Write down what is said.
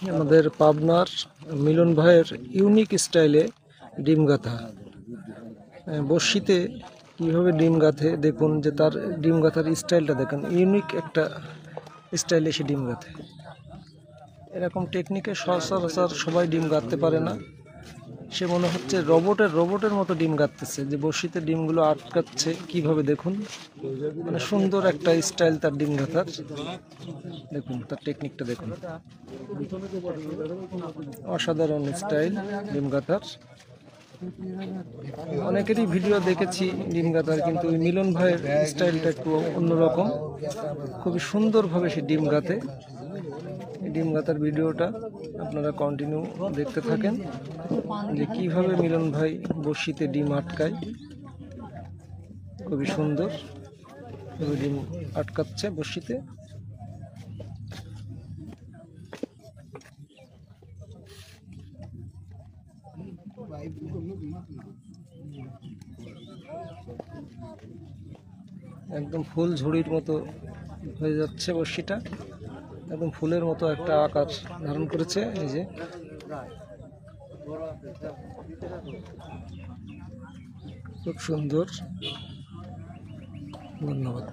আমাদের পাবনার মিলন ভাইয়ের ইউনিক স্টাইলে ডিম গাঁথা। বড়শিতে কীভাবে ডিম গাঁথে দেখুন, যে তার ডিম গাঁথার স্টাইলটা দেখুন, ইউনিক একটা স্টাইলে সে ডিম গাঁথে। এরকম টেকনিকে সচরাচর সবাই ডিম গাঁথতে পারে না। সে মনে হচ্ছে রোবটের মতো ডিম গাঁথতেছে, যে বড়শিতে ডিমগুলো আটকাচ্ছে কিভাবে দেখুন। মানে সুন্দর একটা স্টাইল তার ডিম গাঁথার। দেখুন তার টেকনিকটা দেখুন, অসাধারণ স্টাইল ডিম গাঁথার। অনেকেরই ভিডিও দেখেছি ডিম গাঁথার, কিন্তু মিলন ভাইয়ের স্টাইলটা একটু অন্যরকম। খুবই সুন্দরভাবে সে ডিম গাঁথে। এই ডিম গাঁথার ভিডিওটা আপনারা কন্টিনিউ দেখতে থাকেন, যে কিভাবে মিলন ভাই বড়শিতে ডিম আটকায়। খুবই সুন্দর ডিম আটকাচ্ছে বড়শিতে। একদম ফুল ঝুড়ির মতো হয়ে যাচ্ছে বড়শিটা, একদম ফুলের মতো একটা আকার ধারণ করেছে। এই যে খুব সুন্দর। ধন্যবাদ।